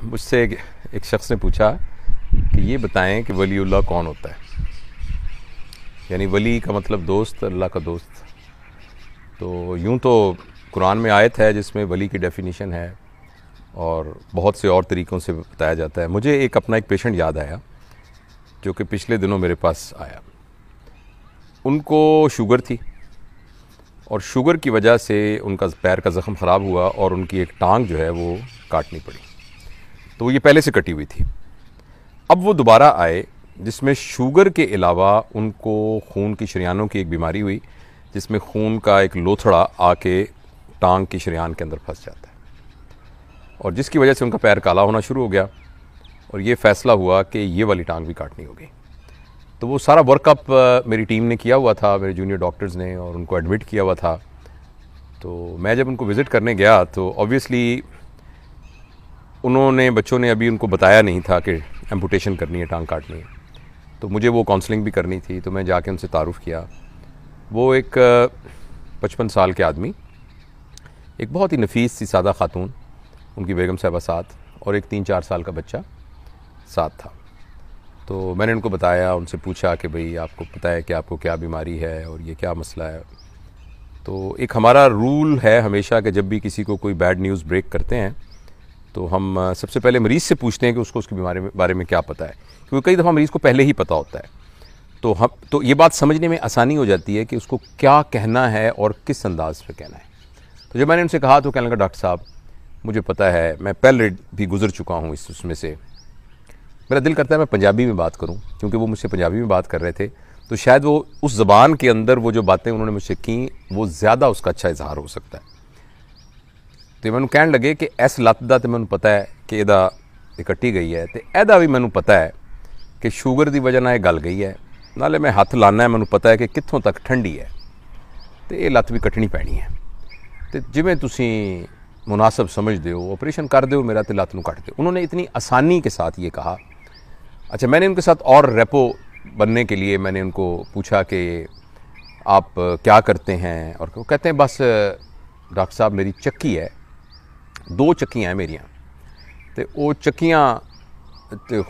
मुझसे एक शख्स ने पूछा कि ये बताएं कि वलीउल्लाह कौन होता है। यानी वली का मतलब दोस्त, अल्लाह का दोस्त। तो यूं तो कुरान में आयत है जिसमें वली की डेफिनेशन है और बहुत से और तरीक़ों से बताया जाता है। मुझे अपना एक पेशेंट याद आया जो कि पिछले दिनों मेरे पास आया। उनको शुगर थी और शुगर की वजह से उनका पैर का ज़ख़म ख़राब हुआ और उनकी एक टांग जो है वो काटनी पड़ी। तो ये पहले से कटी हुई थी। अब वो दोबारा आए जिसमें शुगर के अलावा उनको खून की शरियानों की एक बीमारी हुई जिसमें खून का एक लोथड़ा आके टांग की शरियान के अंदर फंस जाता है और जिसकी वजह से उनका पैर काला होना शुरू हो गया और ये फ़ैसला हुआ कि ये वाली टांग भी काटनी होगी। तो वो सारा वर्कअप मेरी टीम ने किया हुआ था, मेरे जूनियर डॉक्टर्स ने, और उनको एडमिट किया हुआ था। तो मैं जब उनको विज़िट करने गया तो ऑब्वियसली बच्चों ने अभी उनको बताया नहीं था कि एम्पुटेशन करनी है, टांग काटनी है। तो मुझे वो काउंसलिंग भी करनी थी। तो मैं जाके उनसे तारुफ़ किया। वो एक 55 साल के आदमी, एक बहुत ही नफीस सी सादा खातून, उनकी बेगम साहबा साथ, और एक 3-4 साल का बच्चा साथ था। तो मैंने उनको बताया, उनसे पूछा कि भाई आपको पता है कि आपको क्या बीमारी है और ये क्या मसला है। तो एक हमारा रूल है हमेशा कि जब भी किसी को कोई बैड न्यूज़ ब्रेक करते हैं तो हम सबसे पहले मरीज़ से पूछते हैं कि उसको उसकी बीमारी बारे में क्या पता है, क्योंकि कई दफ़ा मरीज़ को पहले ही पता होता है। तो ये बात समझने में आसानी हो जाती है कि उसको क्या कहना है और किस अंदाज पे कहना है। तो जब मैंने उनसे कहा तो कहने लगा, डॉक्टर साहब मुझे पता है, मैं पहले भी गुजर चुका हूँ उसमें से। मेरा दिल करता है मैं पंजाबी में बात करूँ, क्योंकि वो मुझसे पंजाबी में बात कर रहे थे तो शायद वो उस ज़बान के अंदर वो जो बातें उन्होंने मुझसे की वो ज़्यादा उसका अच्छा इजहार हो सकता है। तो मैंने कहने लगे कि इस लत्त दा तो मैंने पता है कि एदा कट्टी गई है, तो एदा भी मैंने पता है कि शुगर की वजह नाल गल गई है, नाले मैं हथ लाना है, मैंने पता है कि कित्थों तक ठंडी है, तो ये लत्त भी कट्टनी पैनी है। तो जिवें तुसीं मुनासिब समझते हो ऑपरेशन कर दो मेरा, तो लत्त नूं कट दो। उन्होंने इतनी आसानी के साथ ये कहा। अच्छा, मैंने उनके साथ और रेपो बनने के लिए मैंने उनको पूछा कि आप क्या करते हैं, और वो कहते हैं बस डॉक्टर साहब मेरी चक्की है, 2 चक्कियाँ हैं मेरियाँ, तो वो चक्कियाँ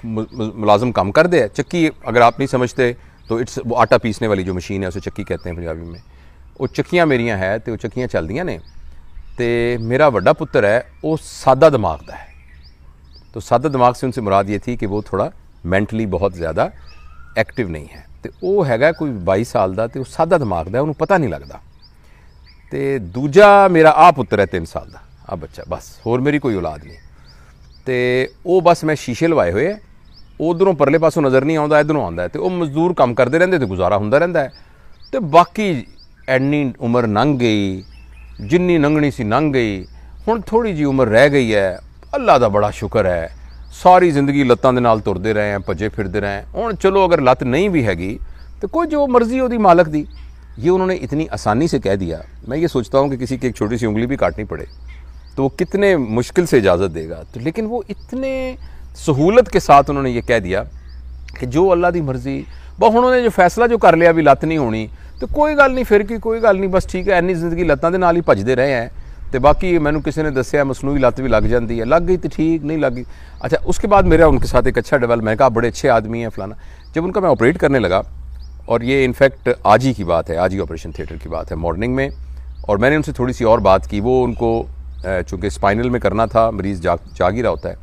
मुलाजम काम कर दे। चक्की अगर आप नहीं समझते तो वो आटा पीसने वाली जो मशीन है उसे चक्की कहते हैं पंजाबी में। वो चक्कियाँ मेरियाँ है तो वो चक्कियाँ चलदियाँ ने। तो मेरा वड्डा पुत्र है वो सादा दिमाग का है। तो सादा दिमाग से उनसे मुराद ये थी कि वो थोड़ा मैंटली बहुत ज़्यादा एक्टिव नहीं है। तो वो हैगा कोई 22 साल का, तो सादा दिमाग का, उन्होंने पता नहीं लगता। तो दूजा मेरा आ पुत्र है 3 साल का, आ बच्चा, बस होर मेरी कोई औलाद नहीं। तो वो बस मैं शीशे लवाए हुए है, उधरों परले पासों नज़र नहीं आता, इधरों आता है। तो वो मजदूर काम करते रहते तो गुजारा होंदा रहता है। तो बाकी एनी उम्र लंघ गई, जिन्नी लंघनी सी लंघ गई, हुण थोड़ी जी उम्र रह गई है। अल्लाह दा बड़ा शुक्र है, सारी जिंदगी लत्तां दे नाल तुरदे रहे हैं, भजे फिरदे रहे हैं। हुण चलो अगर लत्त नहीं भी हैगी तो कोई जो मर्जी ओदी मालक दी। ये उन्होंने इतनी आसानी से कह दिया। मैं ये सोचता हूँ कि किसी की एक छोटी सी उंगली भी काटनी पड़े तो वो कितने मुश्किल से इजाज़त देगा। तो लेकिन वो इतने सहूलत के साथ उन्होंने ये कह दिया कि जो अल्लाह की मर्जी, बस उन्होंने जो फैसला जो कर लिया भी लत्त नहीं होनी, तो कोई गल नहीं, फिर की कोई गल नहीं, बस ठीक है, इन्नी जिंदगी लत्तां दे नाल ही भजदे रहे हैं। तो बाकी मैंने किसी ने दसिया मसनूई लत्त भी लग जाती है, लग गई तो ठीक, नहीं लग गई। अच्छा, उसके बाद मेरा उनके साथ एक अच्छा डेवलप, मैं कहा बड़े अच्छे आदमी हैं फलाना। जब उनका मैं ऑपरेट करने लगा, और ये इनफैक्ट आज ही की बात है, आज ही ऑपरेशन थिएटर की बात है, मॉर्निंग में, और मैंने उनसे थोड़ी सी और बात की। वो उनको चूँकि स्पाइनल में करना था, मरीज़ जाग ही रहा होता है,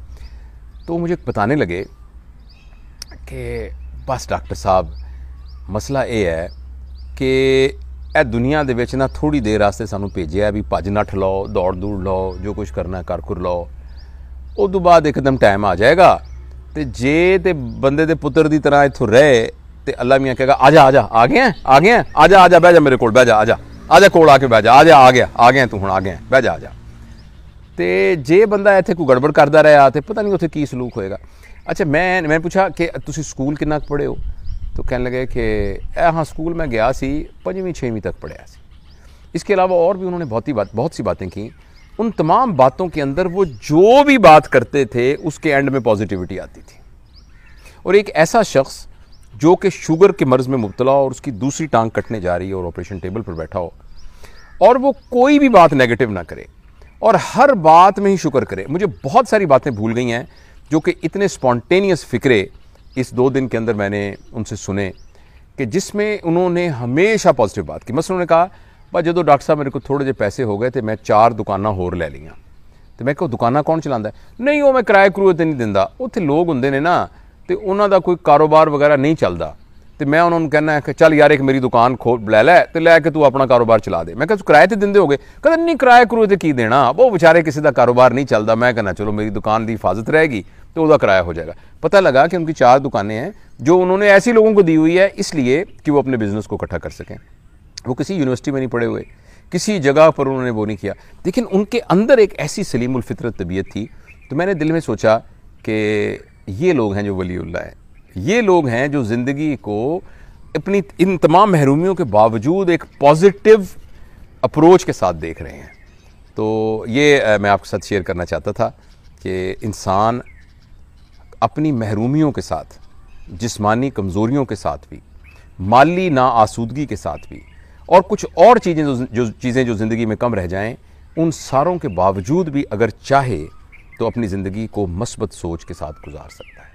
तो मुझे बताने लगे कि बस डॉक्टर साहब मसला ये है कि ए दुनिया दे विच ना थोड़ी देर वास्ते सानू भेजिया भी भज नठ लो, दौड़ दूड़ लो, जो कुछ करना कर खुर लो, उस तो बाद एकदम टाइम आ जाएगा। तो जे तो बंदे दे पुत्र की तरह इत्थों रहे तो अल्लाह मियाँ कहेगा आजा आजा, आ गए हैं, आ गए हैं, आजा आजा, बह जा मेरे कोल, बह जा, आजा आजा कोल आके बह जा, आजा, आ गया तू, हुण आ गया, बह जा, आजा। तो जे बंदा इत्थे कोई गड़बड़ करता रहा तो पता नहीं उत्थे की सलूक होएगा। अच्छा, मैं पूछा कि तुसीं स्कूल कितना पढ़े हो? तो कहने लगे कि हाँ स्कूल में गया सी, 5वीं 6वीं तक पढ़िया सी। इसके अलावा और भी उन्होंने बहुत सी बातें की। उन तमाम बातों के अंदर वो जो भी बात करते थे उसके एंड में पॉजिटिविटी आती थी। और एक ऐसा शख्स जो कि शुगर के मर्ज़ में मुब्तला हो और उसकी दूसरी टांग कटने जा रही है और ऑपरेशन टेबल पर बैठा हो, और वो कोई भी बात नेगेटिव ना करे, और हर बात में ही शुक्र करे। मुझे बहुत सारी बातें भूल गई हैं जो कि इतने स्पॉन्टेनियस फिक्रे इस 2 दिन के अंदर मैंने उनसे सुने कि जिसमें उन्होंने हमेशा पॉजिटिव बात की। मसलन उन्होंने कहा भाई जो डॉक्टर साहब मेरे को थोड़े जे पैसे हो गए तो मैं 4 दुकाना होर ले लियाँ। तो मैं कहा दुकाना कौन चलाता है? नहीं वो मैं किराए करूए तो नहीं दिंदा, उत्थे लोग होंदे ने ना तो उन्हों का कोई कारोबार वगैरह नहीं चलता, तो मैं उन्होंने कहना है कि चल यार एक मेरी दुकान खोल लै तो लैके तू अपना कारोबार चला दे। मैं कहा किराए तो देंदे हो गए? कहते नहीं किराए करूए तो की देना, वो बेचारे किसी का कारोबार नहीं चलता। मैं कहना चलो मेरी दुकान की हिफाजत रहेगी तो उसका किराया हो जाएगा। पता लगा कि उनकी 4 दुकानें हैं जो उन्होंने ऐसी लोगों को दी हुई है इसलिए कि वो अपने बिजनेस को इकट्ठा कर सकें। वो किसी यूनिवर्सिटी में नहीं पढ़े हुए, किसी जगह पर उन्होंने वो नहीं किया, लेकिन उनके अंदर एक ऐसी सलीमुल फितरत तबीयत थी। तो मैंने दिल में सोचा कि ये लोग हैं जो वलीउल्लाह है, ये लोग हैं जो ज़िंदगी को अपनी इन तमाम महरूमियों के बावजूद एक पॉजिटिव अप्रोच के साथ देख रहे हैं। तो ये मैं आपके साथ शेयर करना चाहता था कि इंसान अपनी महरूमियों के साथ, जिस्मानी कमज़ोरियों के साथ भी, माली नाआसूदगी के साथ भी, और कुछ और चीज़ें जो ज़िंदगी में कम रह जाएं, उन सारों के बावजूद भी अगर चाहे तो अपनी ज़िंदगी को मस्बत सोच के साथ गुजार सकता है।